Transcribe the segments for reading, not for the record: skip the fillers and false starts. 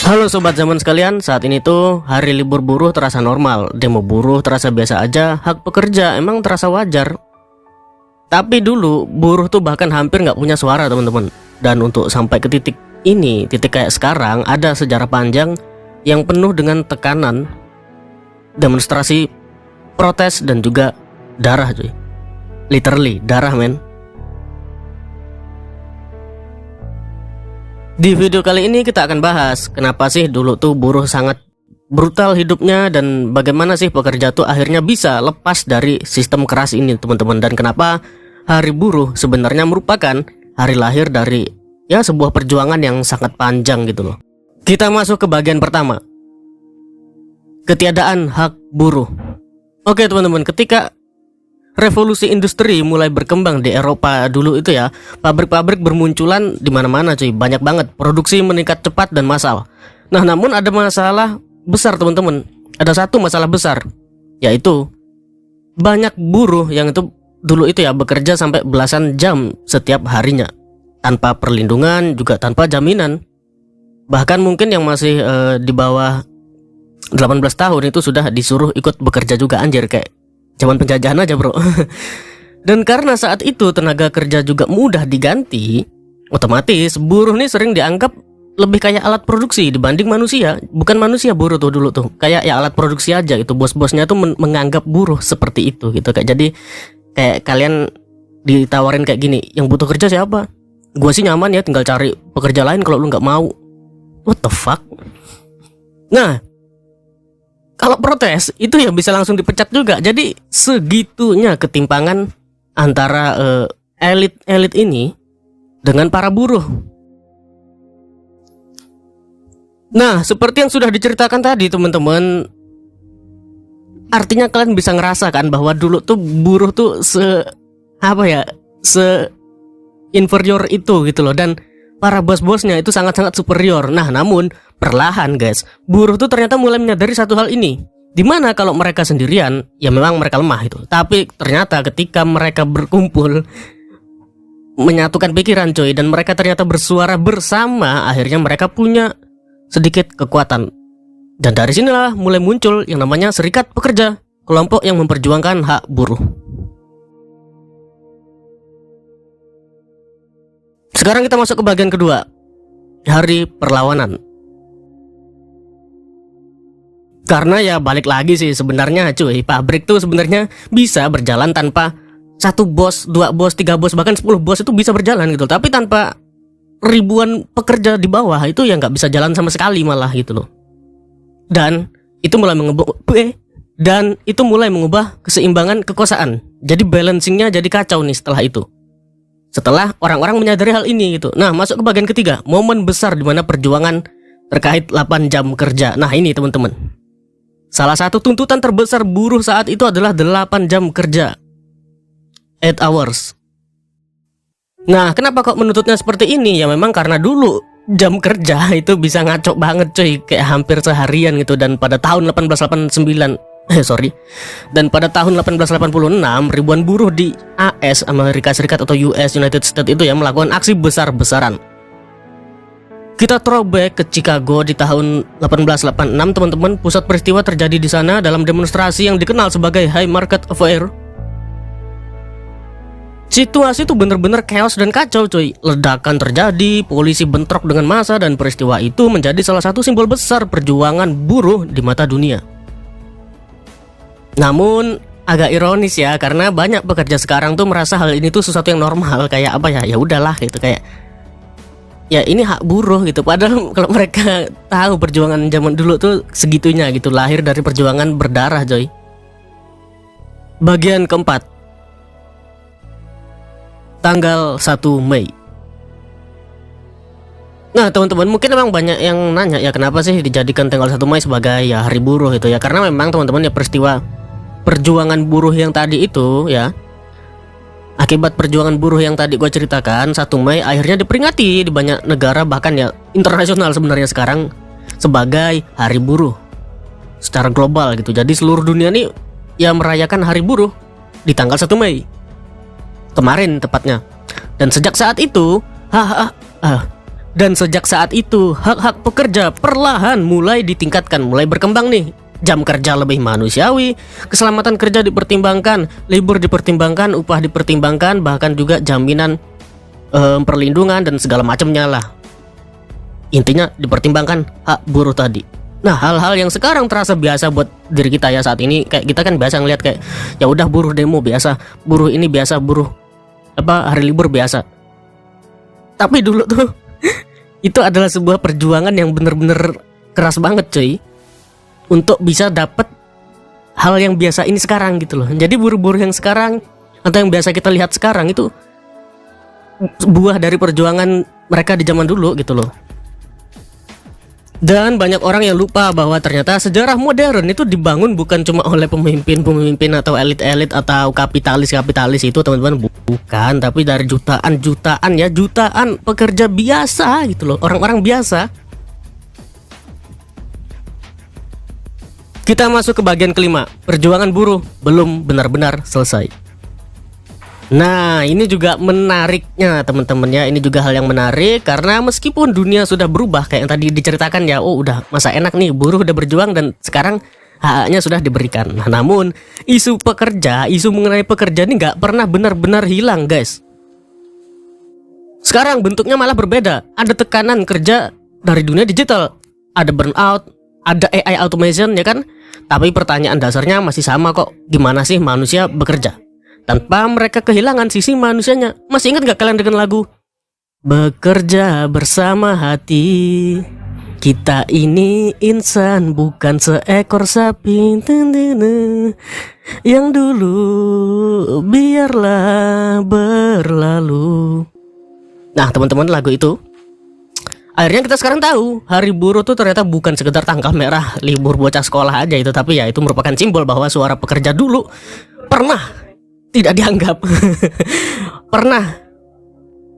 Halo sobat zaman sekalian, saat ini tuh hari libur buruh terasa normal, demo buruh terasa biasa aja, hak pekerja emang terasa wajar. Tapi dulu buruh tuh bahkan hampir nggak punya suara teman-teman. Dan untuk sampai ke titik ini, titik kayak sekarang, ada sejarah panjang yang penuh dengan tekanan, demonstrasi, protes dan juga darah cuy. Literally darah men. Di video kali ini kita akan bahas kenapa sih dulu tuh buruh sangat brutal hidupnya dan bagaimana sih pekerja tuh akhirnya bisa lepas dari sistem keras ini teman-teman, dan kenapa hari buruh sebenarnya merupakan hari lahir dari sebuah perjuangan yang sangat panjang gitu loh. Kita masuk ke bagian pertama. Ketiadaan hak buruh. Oke teman-teman, ketika revolusi industri mulai berkembang di Eropa dulu itu pabrik-pabrik bermunculan di mana-mana cuy, banyak banget, produksi meningkat cepat dan massal. Nah, namun ada masalah besar teman-teman. Ada satu masalah besar, yaitu banyak buruh yang itu dulu itu bekerja sampai belasan jam setiap harinya, tanpa perlindungan juga tanpa jaminan. Bahkan mungkin yang masih di bawah 18 tahun itu sudah disuruh ikut bekerja juga, anjir, kayak zaman penjajahan aja bro. Dan karena saat itu tenaga kerja juga mudah diganti, otomatis buruh nih sering dianggap lebih kayak alat produksi dibanding manusia. Bukan manusia buruh tuh dulu tuh, kayak alat produksi aja gitu. Bos-bosnya tuh menganggap buruh seperti itu gitu. Kayak jadi kayak kalian ditawarin kayak gini, yang butuh kerja siapa? Gua sih nyaman ya, tinggal cari pekerja lain kalau lu nggak mau. What the fuck? Nah, kalau protes itu bisa langsung dipecat juga. Jadi segitunya ketimpangan antara elit-elit ini dengan para buruh. Nah, seperti yang sudah diceritakan tadi teman-teman, artinya kalian bisa ngerasakan bahwa dulu tuh buruh tuh se inferior itu gitu loh, dan para bos-bosnya itu sangat-sangat superior. Nah, namun perlahan guys, buruh tuh ternyata mulai menyadari satu hal ini, dimana kalau mereka sendirian, ya memang mereka lemah itu. Tapi ternyata ketika mereka berkumpul, menyatukan pikiran coy, dan mereka ternyata bersuara bersama, akhirnya mereka punya sedikit kekuatan. Dan dari sinilah mulai muncul yang namanya Serikat Pekerja, kelompok yang memperjuangkan hak buruh. Sekarang kita masuk ke bagian kedua, hari perlawanan. Karena balik lagi sih sebenarnya cuy, pabrik tuh sebenarnya bisa berjalan tanpa satu bos, dua bos, tiga bos, bahkan 10 bos itu bisa berjalan gitu. Tapi tanpa ribuan pekerja di bawah itu nggak bisa jalan sama sekali malah gitu loh. Dan itu mulai mengubah keseimbangan kekuasaan. Jadi balancingnya jadi kacau nih setelah itu. Setelah orang-orang menyadari hal ini gitu. Nah, masuk ke bagian ketiga, momen besar di mana perjuangan terkait 8 jam kerja. Nah, ini teman-teman, salah satu tuntutan terbesar buruh saat itu adalah 8 jam kerja, 8 hours. Nah, kenapa kok menuntutnya seperti ini? Ya memang karena dulu jam kerja itu bisa ngaco banget cuy, kayak hampir seharian gitu. Dan pada tahun 1889 Dan pada tahun 1886 ribuan buruh di AS, Amerika Serikat atau US, United States itu melakukan aksi besar-besaran. Kita throwback ke Chicago di tahun 1886 teman-teman. Pusat peristiwa terjadi di sana dalam demonstrasi yang dikenal sebagai High Market Affair. Situasi itu bener-bener chaos dan kacau cuy. Ledakan terjadi, polisi bentrok dengan massa, dan peristiwa itu menjadi salah satu simbol besar perjuangan buruh di mata dunia. Namun agak ironis karena banyak pekerja sekarang tuh merasa hal ini tuh sesuatu yang normal, kayak ya udahlah gitu, kayak ini hak buruh gitu. Padahal kalau mereka tahu perjuangan zaman dulu tuh segitunya gitu, lahir dari perjuangan berdarah coy. Bagian keempat, tanggal 1 Mei. Nah teman-teman, mungkin memang banyak yang nanya kenapa sih dijadikan tanggal 1 Mei sebagai hari buruh itu karena memang teman-teman peristiwa perjuangan buruh yang tadi itu akibat perjuangan buruh yang tadi gue ceritakan, 1 Mei akhirnya diperingati di banyak negara, bahkan internasional sebenarnya sekarang, sebagai hari buruh secara global gitu. Jadi seluruh dunia nih merayakan hari buruh di tanggal 1 Mei kemarin tepatnya. Dan sejak saat itu Dan sejak saat itu, hak-hak pekerja perlahan mulai ditingkatkan, mulai berkembang nih. Jam kerja lebih manusiawi, keselamatan kerja dipertimbangkan, libur dipertimbangkan, upah dipertimbangkan, bahkan juga jaminan perlindungan dan segala macamnya lah. Intinya dipertimbangkan hak buruh tadi. Nah, hal-hal yang sekarang terasa biasa buat diri kita ya saat ini, kayak kita kan biasa ngeliat kayak ya udah buruh demo biasa, buruh ini biasa, buruh hari libur biasa. Tapi dulu tuh itu adalah sebuah perjuangan yang bener-bener keras banget cuy, untuk bisa dapat hal yang biasa ini sekarang gitu loh. Jadi buruh-buruh yang sekarang atau yang biasa kita lihat sekarang itu buah dari perjuangan mereka di zaman dulu gitu loh. Dan banyak orang yang lupa bahwa ternyata sejarah modern itu dibangun bukan cuma oleh pemimpin-pemimpin atau elit-elit atau kapitalis-kapitalis itu teman-teman, bukan, tapi dari jutaan pekerja biasa gitu loh, orang-orang biasa. Kita masuk ke bagian kelima, perjuangan buruh belum benar-benar selesai. Nah, ini juga menariknya teman-teman ya. Ini juga hal yang menarik karena meskipun dunia sudah berubah kayak yang tadi diceritakan ya, oh udah masa enak nih, buruh udah berjuang dan sekarang haknya sudah diberikan. Nah, namun isu mengenai pekerja ini nggak pernah benar-benar hilang guys. Sekarang bentuknya malah berbeda. Ada tekanan kerja dari dunia digital, ada burnout, ada AI automation ya kan. Tapi pertanyaan dasarnya masih sama kok. Gimana sih manusia bekerja tanpa mereka kehilangan sisi manusianya? Masih ingat gak kalian dengan lagu Bekerja bersama hati, kita ini insan bukan seekor sapi, yang dulu biarlah berlalu. Nah teman-teman, lagu itu akhirnya kita sekarang tahu hari buruh tuh ternyata bukan sekedar tanggal merah libur bocah sekolah aja itu, tapi ya itu merupakan simbol bahwa suara pekerja dulu pernah tidak dianggap, pernah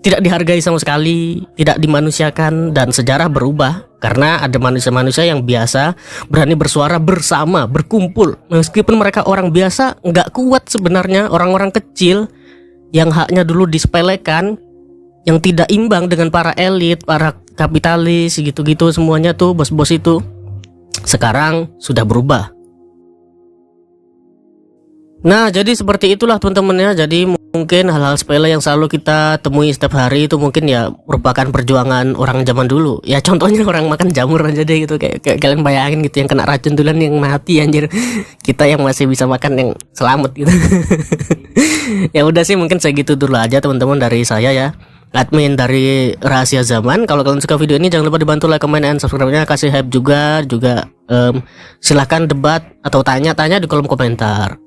tidak dihargai sama sekali, tidak dimanusiakan, dan sejarah berubah karena ada manusia-manusia yang biasa berani bersuara bersama, berkumpul. Meskipun mereka orang biasa, nggak kuat sebenarnya, orang-orang kecil yang haknya dulu disepelekan, yang tidak imbang dengan para elit, para kapitalis, gitu-gitu semuanya tuh, bos-bos itu sekarang sudah berubah. Nah, jadi seperti itulah teman-teman ya. Jadi mungkin hal-hal sepele yang selalu kita temui setiap hari itu mungkin ya merupakan perjuangan orang zaman dulu. Ya contohnya orang makan jamur aja deh gitu, kayak kalian bayangin gitu, yang kena racun duluan yang mati anjir. Kita yang masih bisa makan yang selamat gitu. Ya udah sih, mungkin segitu dulu aja teman-teman dari saya ya, admin dari Rahasia Zaman. Kalau kalian suka video ini jangan lupa dibantu like, comment, dan subscribe-nya, kasih hype juga silahkan debat atau tanya-tanya di kolom komentar.